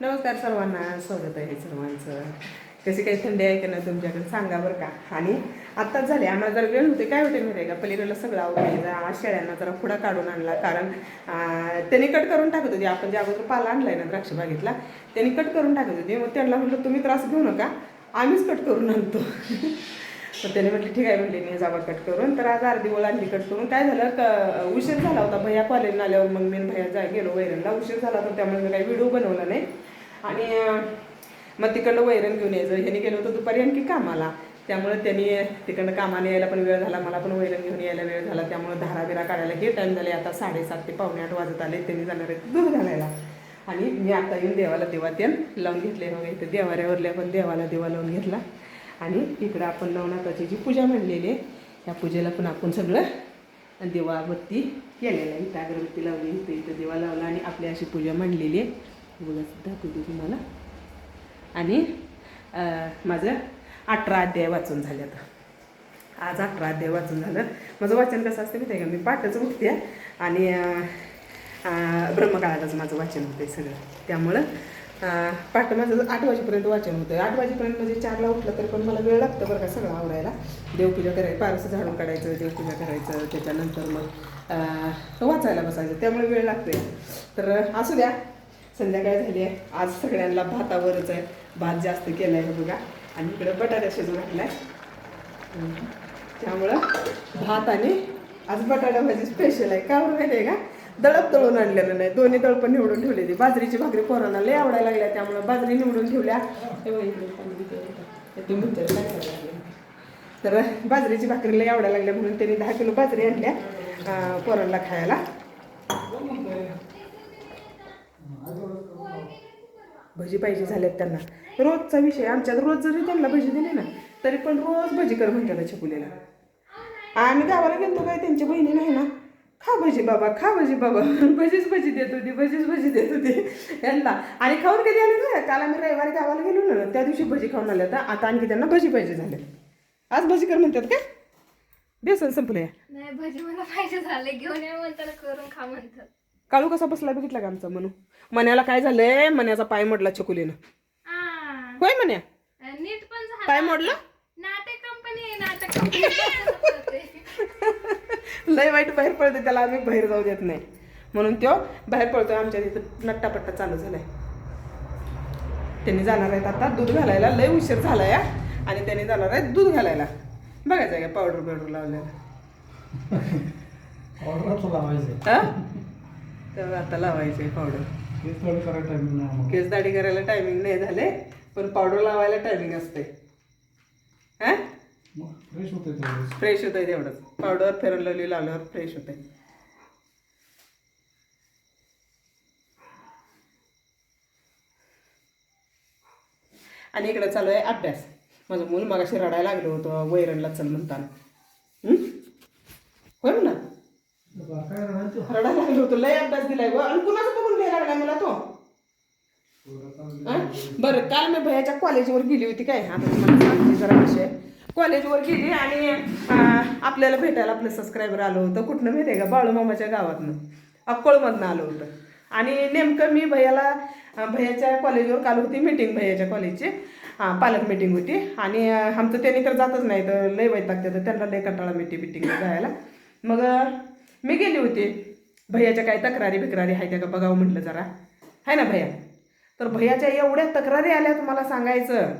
नमस्कार सर्वांना, स्वागत आहे सर्वांचं. कशी काही थंडी आहे का ना तुमच्याकडे सांगा बरं का. आणि आत्ताच झाले, आम्हाला जरा वेळ होते. काय होते माहिती आहे का, पलीकडलं सगळं आवडलं आज शेळ्यांना जरा पुढा काढून आणला. कारण त्यांनी कट करून टाकत होती. आपण ज्या अगोदर पाला आणलाय ना द्राक्ष बागेतला, त्यांनी कट करून टाकत होती. मग त्यांना म्हटलं तुम्ही त्रास घेऊ नका, आम्हीच कट करून आणतो. तर त्याने म्हटलं ठीक आहे म्हटले, मी जावा कट करून. तर आज अर्धी ओळ आणली कट करून. काय झालं, उशीर झाला होता. भैया कॉलेजला आल्यावर मग मी भैया गेलो वैरणला. उशीर झाला होता त्यामुळे मी काही व्हिडिओ बनवला नाही. आणि मग तिकडनं वैरण घेऊन यायचं. ह्याने गेलो होतं दुपारी आणखी कामाला, त्यामुळे त्यांनी तिकडनं कामाने यायला पण वेळ झाला, मला पण वैरण घेऊन यायला वेळ झाला. त्यामुळे धारा बिरा काढायला हे टाईम झाले. आता 7:30 ते 7:45 वाजत आले. त्यांनी जाणार आहेत दूध घालायला. आणि मी आता येऊन देवाला देवात्यान लावून घेतले. मग इथं देवाऱ्यावरल्या पण देवाला देवा लावून घेतला. आणि इकडं आपण नवनाथाची जी पूजा म्हणलेली आहे, त्या पूजेला पण आपण सगळं देवाबत्ती केलेलं आहे. इथं अगरबत्ती लावली, इथं देवा लावला आणि आपली अशी पूजा मांडलेली आहे. बघा दाखवते तुम्हाला. आणि माझं 18 अध्याय वाचून झाले. आता आज 18 अध्याय वाचून झालं. माझं वाचन कसं असतं माहिती आहे का, मी पाठच उठते आणि ब्रह्मकाळातच माझं वाचन होतं आहे सगळं. त्यामुळं पाठ माझं 8 वाजेपर्यंत वाचन होतं. 8 वाजेपर्यंत म्हणजे 4ला उठलं तरी पण मला वेळ लागतं बरं का सगळं आवरायला. देवपूजा करायची, पारसं झाडून काढायचं, देवपूजा करायचं, त्याच्यानंतर मग वाचायला बसायचं. त्यामुळे वेळ लागतो. तर असू द्या, संध्याकाळ झाली आहे. आज सगळ्यांना भातावरच आहे. भात जास्त केला आहे बघा. आणि इकडं बटाटा शिजून घातला आहे. त्यामुळं भात आणि आज बटाटा भाजी स्पेशल आहे. का बरं माहिती आहे का, दळप तळून आणलेलं नाही. दोन्ही दळपण निवडून ठेवलेली. बाजरीची भाकरी पोरांना लय आवडायला लागल्या, त्यामुळे बाजरी निवडून ठेवल्या. तर बाजरीची भाकरी लय आवडायला लागल्या म्हणून त्यांनी 10 किलो बाजरी आणल्या पोरांना खायला. भजी पाहिजे झाल्यात त्यांना. रोजचा विषय आमच्यात. रोज जरी त्यांना भजी दिली ना तरी पण रोज भजी कर म्हणतात छकुलीला. आम्ही गावाला गेलतो काय, त्यांच्या बहिणी नाही ना, खा भजी बाबा, खा भजी बाबा. भजीच भजी देत होती, भजीच भजी देत होती यांना. आणि खाऊन कधी आले ना, काल आम्ही रविवारी गावाला गेलो ना, त्या दिवशी भजी खाऊन आल्या. तर आता आणखी त्यांना भजी पाहिजे झाले. आज भजी कर म्हणतात का, बेसन संपले नाही. भजी मला पाहिजे झाले, घेऊन या म्हणतात, करून खा म्हणतात. काळू कसा बसला बघितला का आमचा म्हणू. मन्याला काय झालंय, मन्याचा पाय मोडला छकुलीनं. होय म्हण्या, नीट पण झालं. पाय मोडला. नाटक कंपनी, नाटक कंपनी. लय वाईट बाहेर पडते त्याला, आम्ही बाहेर जाऊ देत नाही म्हणून तो बाहेर पडतोय. आमच्या तिथं नट्टापट्टा चालू झालाय. त्यांनी जाणार आहेत आता दूध घालायला. लय उशीर झालाय आणि त्यांनी जाणार आहेत दूध घालायला. बघायचं आहे का पावडर बिवडर लावलेला. तर आता लावायचंय पावडर. केस दाढी करायला टायमिंग नाही झाले, पण पावडर लावायला टायमिंग असते. हा, फ्रेश होतंय तेवढंच. पावडर फेरन लवली लावल्यावर फ्रेश होते. आणि इकडे चालू आहे अभ्यास. माझं मूल मगाशी रडायला लागलं होतं वैरणला चल म्हणताना. होय म्हणा, रडायला लागलं होतं. लय अभ्यास दिलाय ग. आणि कुणाचं बघून लिहायला लागलाय मला तो. बरं, काल मी भैयाच्या कॉलेजवर गेली होती. काय आता तुम्हाला सांगते जरा विषय. कॉलेजवर गेली आणि आपल्याला भेटायला आपलं सबस्क्रायबर आलं होतं. कुठनं माहिती आहे का, बाळूमामाच्या गावातनं, अक्कोळमधनं आलं होतं. आणि नेमकं मी भैयाच्या कॉलेजवर काल होती मीटिंग, भैयाच्या कॉलेजची पालक मीटिंग होती. आणि आमचं त्यांनी तर जातच नाही, तर लय वैतागते, तर त्यांना लय कंटाळा मीटिंगला जायला. मग मी गेली होती. भैयाच्या काही तक्रारी बिक्रारी आहेत त्या का बघावं म्हटलं जरा, आहे ना भैया. तर भैयाच्या एवढ्या तक्रारी आल्या तुम्हाला सांगायचं,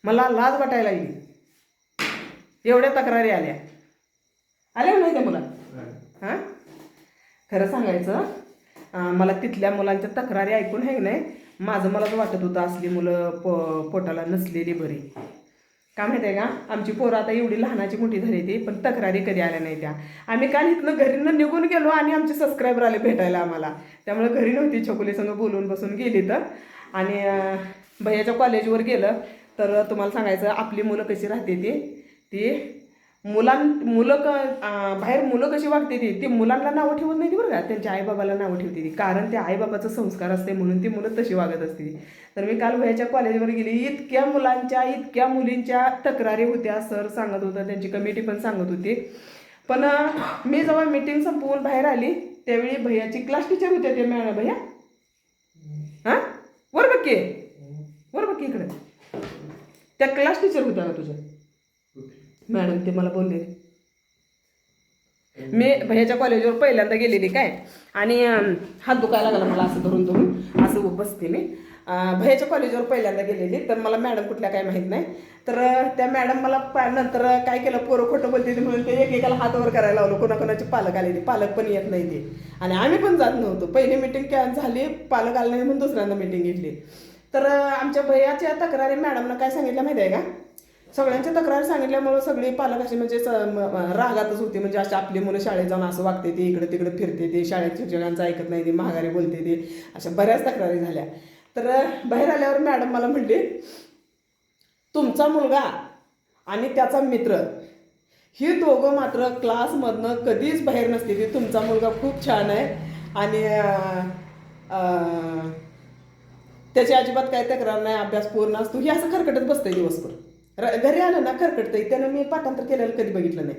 मला लाज वाटायला लागली. एवढ्या तक्रारी आल्या नाही त्या मुला. हां, खरं सांगायचं, मला तिथल्या मुलांच्या तक्रारी ऐकून आहे नाही, मलाच वाटत होतं असली मुलं पोटाला नसलेली बरी. का माहिती आहे का, आमची पोरं आता एवढी लहानाची मोठी झाली ती, पण तक्रारी कधी आल्या नाही त्या. आम्ही काल इथनं घरीनं निघून गेलो आणि आमचे सबस्क्रायबर आले भेटायला आम्हाला. त्यामुळे घरी नव्हती, छकुलीसंग बोलून बसून गेली. तर आणि भैयाच्या कॉलेजवर गेलं तर तुम्हाला सांगायचं, आपली मुलं कशी राहते ती बाहेर मुलं कशी वागते ती मुलांना नावं ठेवत नाही ती बरं का, त्यांच्या आईबाबाला नावं ठेवते ती. कारण त्या आईबाबाचं संस्कार असते म्हणून ती मुलं तशी वागत असते. तर मी काल भैयाच्या कॉलेजवर गेली, इतक्या मुलांच्या इतक्या मुलींच्या तक्रारी होत्या. सर सांगत होतं, त्यांची कमिटी पण सांगत होती. पण मी जेव्हा मीटिंग संपवून बाहेर आली त्यावेळी भैयाची क्लास टीचर होते, ते मिळालं भैया हां वर बघ की वर बघ की इकडे त्या क्लास टीचर होत्या का तुझ्या मॅडम ते मला बोलले मी भैयाच्या कॉलेजवर पहिल्यांदा गेलेली काय आणि हात दुखायला लागला मला असं धरून धरून असं बसते मी भैयाच्या कॉलेजवर पहिल्यांदा गेलेली तर मला मॅडम कुठल्या काय माहीत नाही तर त्या मॅडम मला नंतर काय केलं पोरं खोटं बोलते ते म्हणून ते एकेकाला हातावर करायला लावलं कोणाकोणाचे पालक आले ते पालक पण येत नाही ते आणि आम्ही पण जात नव्हतो पहिली मिटिंग झाली पालक आले नाही म्हणून दुसऱ्यांदा मिटिंग घेतली तर आमच्या भैयाच्या तक्रारी मॅडमनं काय सांगितलं माहिती आहे का सगळ्यांच्या तक्रारी सांगितल्यामुळं सगळी पालक अशी म्हणजे रागातच होती म्हणजे अशी आपली मुलं शाळेत जाऊन असं वागते ते इकडे तिकडे फिरते ते शाळेत शिक्षकांचं ऐकत नाही ते महागारी बोलते ते अशा बऱ्याच तक्रारी झाल्या तर बाहेर आल्यावर मॅडम मला म्हणली तुमचा मुलगा आणि त्याचा मित्र ही दोघं मात्र क्लासमधनं कधीच बाहेर नसते ती तुमचा मुलगा खूप छान आहे आणि त्याची अजिबात काही तक्रार नाही अभ्यास पूर्ण असतो ही असं खरकटत बसतंय दिवसभर घरी आलं ना खरकटतंय त्यानं मी पाठांतर केलेलं कधी बघितलं नाही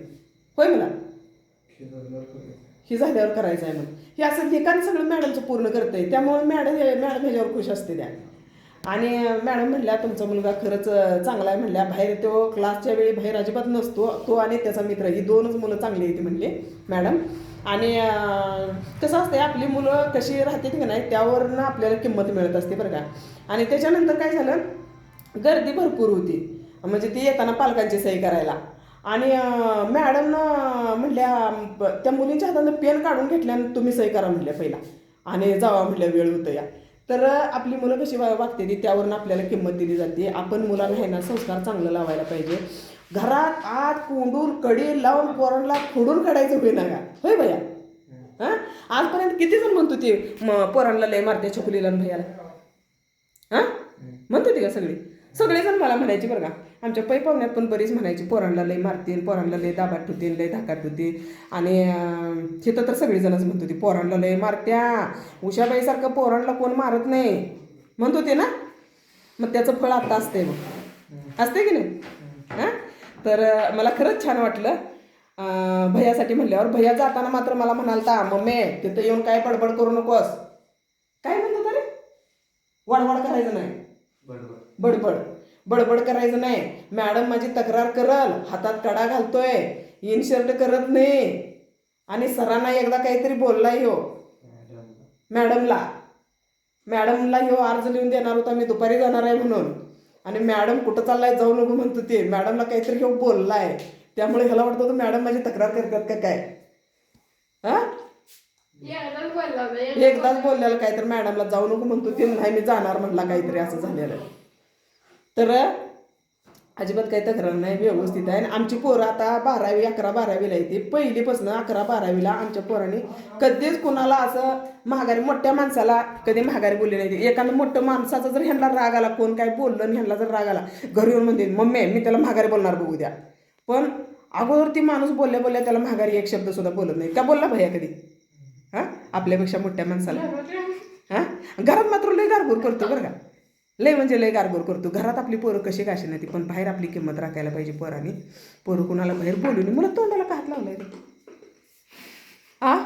होय मला ही झाल्यावर करायचं आहे म्हणून हे असं ठिकाणी सगळं मॅडमचं पूर्ण करतंय त्यामुळे मॅडम ह्याच्यावर खुश असते त्या आणि मॅडम म्हणल्या तुमचा मुलगा खरंच चांगला आहे म्हणल्या बाहेर तो क्लासच्या वेळी बाहेर अजिबात नसतो तो आणि त्याचा मित्र ही दोनच मुलं चांगली येते म्हणले मॅडम आणि कसं असते आपली मुलं कशी राहते की नाही त्यावरनं आपल्याला किंमत मिळत असते बरं का आणि त्याच्यानंतर काय झालं गर्दी भरपूर होती म्हणजे ती येताना पालकांची सही करायला आणि मॅडमनं म्हटल्या त्या मुलींच्या हातानं पेन काढून घेतल्या आणि तुम्ही सही करा म्हटल्या पहिला आणि जावा म्हटल्या वेळ होतं या तर आपली मुलं कशी वागते ती त्यावरून आपल्याला किंमत दिली जाते आपण मुलांना हे ना संस्कार चांगलं लावायला पाहिजे घरात आत कोंडून कडी लावून पोरांना फोडून काढायचं होईना का होय भैया हां आजपर्यंत किती जण म्हणतो ते पोरांना लय मारते छकुलीला भैयाला हां म्हणतो ती का सगळेजण मला म्हणायचे बरं का आमच्या पै पाहुण्यात पण बरीच म्हणायची पोरांना लय मारतील पोरांना लय दाबात ठेवतील लय धाकात होती आणि तिथं तर सगळीजणच म्हणत होती पोरांना लय मारत्या उषाबाईसारखं पोरांना कोण मारत नाही म्हणत होते ना मग त्याचं फळ आता असते मग असते की नाही हां तर मला खरंच छान वाटलं भैयासाठी म्हणल्यावर भैया जाताना मात्र मला म्हणालता मम्मी तिथं येऊन काय बडबड करू नकोस काय म्हणतो तरी वडवड करायचं नाही बडबड करायचं नाही मॅडम माझी तक्रार करल हातात कडा घालतोय इनशर्ट करत नाही आणि सरांना एकदा काहीतरी बोललाय हो मॅडमला ह्यो अर्ज लिहून देणार होता मी दुपारी जाणार आहे म्हणून आणि मॅडम कुठं चाललाय जाऊ नको म्हणतो ते मॅडमला काहीतरी ह्यो बोललाय त्यामुळे ह्याला वाटतं मॅडम माझी तक्रार करतात का काय हा एकदाच बोललेलं काय तर मॅडमला जाऊ नको म्हणतो ते नाही मी जाणार म्हणला काहीतरी असं झालेलं तर अजिबात काही तक्रार नाही व्यवस्थित आहे आणि आमची पोरं आता 12वी 11-12वीला येते पहिलीपासून 11-12वीला आमच्या पोरांनी कधीच कुणाला असं महागारी मोठ्या माणसाला कधी महागारी बोलली नाही एखादं मोठं माणसाचा जर ह्यांना राग आला कोण काय बोललं आणि ह्यांना जर राग आला घरी येऊन म्हणते मम्मी मी त्याला महागारी बोलणार बघू द्या पण अगोदर ती माणूस बोलल्या त्याला महागारी एक शब्द सुद्धा बोलत नाही का बोलला भैया कधी हां आपल्यापेक्षा मोठ्या माणसाला हां घरात मात्र लय गारगोर करतो बरं का लय म्हणजे लय गारगोर करतो घरात आपली पोरं कशी काशी नाही ती पण बाहेर आपली किंमत राखायला पाहिजे पोरांनी पोरं कुणाला बाहेर बोलून मला तोंडाला का हात लावलाय आ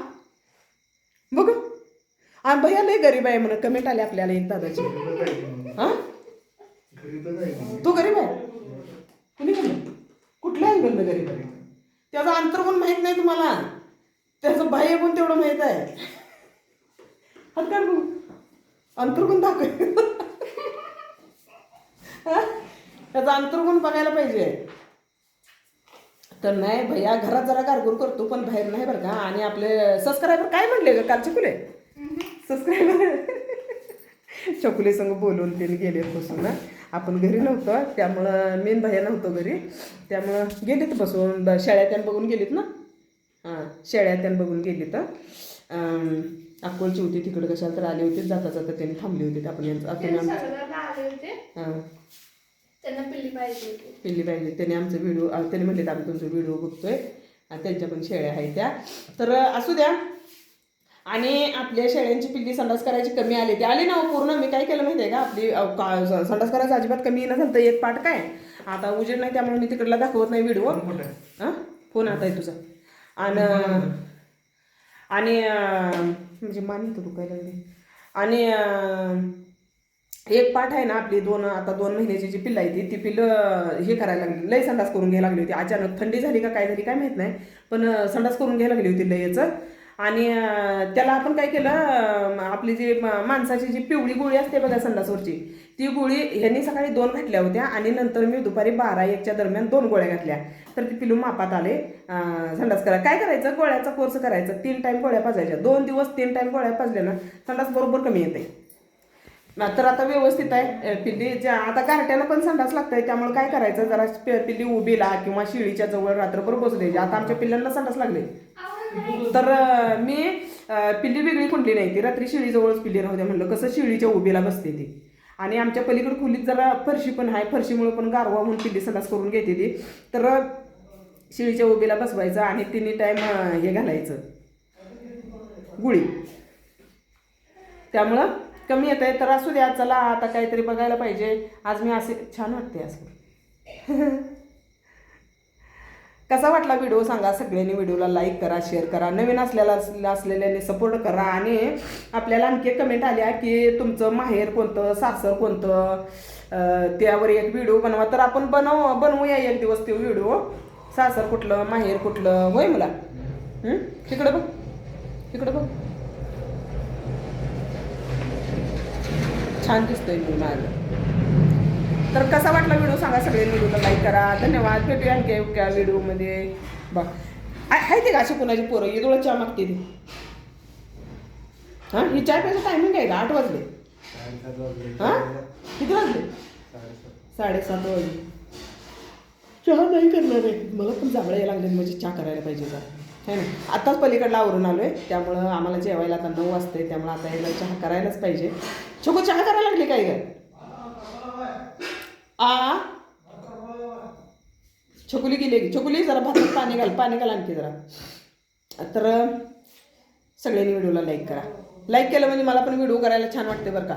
बघ आणि भैया लय गरीब आहे म्हणून कमेंट आले आपल्याला एक दादाची हां तू गरीब आहे कुणी कुठल्या अँगलनं गरीब आहे त्याचं अंतर्गुण माहीत नाही तुम्हाला त्याचं बाह्य गुण तेवढं माहीत आहे हात काढ बघू अंतर्गुण दाखव त्याचा अंतर्गुण बघायला पाहिजे तर नाही भैया घरात जरा गारगोर करतो पण बाहेर नाही बरं का आणि आपले सबस्क्रायबर काय म्हणले ग काल चकुले सबस्क्रायबर चकुले संग बोलून त्यांनी गेले बसून ना आपण घरी नव्हतं त्यामुळं मेन भैया नव्हतो घरी त्यामुळं गेलीत बसून शेळ्या त्यानं बघून गेलीत ना हां शेळ्या त्यानं बघून गेली तर अक्कोळची होती तिकडे कशाला तर आले होते जाता जाता त्यांनी थांबले होते आपण हां त्यांना पिल्ली पाहिजे त्याने आमचं व्हिडिओ त्याने म्हणले आम्ही तुमचा व्हिडिओ बघतोय आणि त्यांच्या पण शेळ्या आहेत त्या तर असू द्या आणि आपल्या शेळ्यांची पिल्ली संडास करायची कमी आली ती आली ना पूर्ण मी काय केलं माहिती आहे का आपली संडास करायचं अजिबात कमी येणं झालं तर एक पाठ काय आता उजेड नाही त्यामुळे मी तिकडला दाखवत नाही व्हिडिओ हां फोन आता आहे तुझा आणि म्हणजे मान येतो दुखायला लागले आणि एक पाठ आहे ना आपली आता 2 महिन्याची जी पिल्लं आहे ती पिल्लं हे करायला लागली, लय संडास करून घ्यायला लागली होती. अचानक थंडी झाली का काय झाली काय माहित नाही, पण संडास करून घ्यायला लागली होती लयच. आणि त्याला आपण काय केलं, आपली जी माणसाची जी पिवळी गोळी असते बघा संडासवरची, ती गोळी ह्यांनी सकाळी 2 घातल्या होत्या आणि नंतर मी दुपारी 12-1च्या दरम्यान 2 गोळ्या घातल्या. तर ती पिल्लू मापात आले संडास करा. काय करायचं, गोळ्याचा कोर्स करायचा, 3 टाईम गोळ्या पाजायच्या, 2 दिवस 3 टाईम गोळ्या पाजल्या ना संडास बरोबर कमी येते. तर आता व्यवस्थित आहे पिल्ली. आता कार्ट्याला पण संडास लागतंय, त्यामुळे काय करायचं, जरा पिल्ली उभीला किंवा शिळीच्या जवळ रात्रभर बसू द्यायची. आता आमच्या पिल्लांना संडास लागले तर मी पिल्ली वेगळी कुंडली नाही, ती रात्री शिळीजवळच पिल्ली राहू द्या म्हणलं, कसं शिळीच्या उभीला बसते ती. आणि आमच्या पलीकडे खोलीत जरा फरशी पण आहे, फरशीमुळे पण गारवा म्हणून पिल्ली संडास करून घेते ती. तर शिळीच्या उभीला बसवायचं आणि 3 टाईम हे घालायचं गुळी, त्यामुळं कमी येत आहे. तर असू द्या, चला आता काहीतरी बघायला पाहिजे. आज मी असे छान वाटते असं. कसा वाटला व्हिडिओ सांगा. सगळ्यांनी व्हिडिओला लाईक करा, शेअर करा, नवीन असलेल्याने सपोर्ट करा. आणि आपल्याला आणखी कमेंट आल्या की तुमचं माहेर कोणतं, सासर कोणतं, त्यावर एक व्हिडिओ बनवा. तर आपण बनवूया एक दिवस ते व्हिडिओ, सासर कुठलं माहेर कुठलं. होय मला तिकडं बघ, तिकडं बघ, छान दिसतोय मी माझं. तर कसा वाटला व्हिडिओ सांगा. सगळे व्हिडिओला लाईक करा. धन्यवाद. भेटूया आणखी एका व्हिडिओमध्ये. बघ आहे ते का अशी कुणाची पोरं येदोळा चहा मागते ती. हां, ही चाय प्यायचं टायमिंग आहे का? 8 वाजले. हां, किती वाजले? 7:30 वाजले. चहा नाही करणार आहे, मला पण जांभळं यायला लागले, म्हणजे चहा करायला पाहिजे का है ना. आत्ताच पलीकडला आवरून आलो आहे, त्यामुळं आम्हाला जेवायला आता 9 वाजते, त्यामुळं आता यायला चहा करायलाच पाहिजे. छोको चहा करायला लागली काय का? छोकुली गेली की छोकुली, जरा भातात पाणी घाल आणखी जरा. तर सगळ्यांनी व्हिडिओला लाईक करा. लाईक केलं म्हणजे मला पण व्हिडिओ करायला छान वाटते बरं का.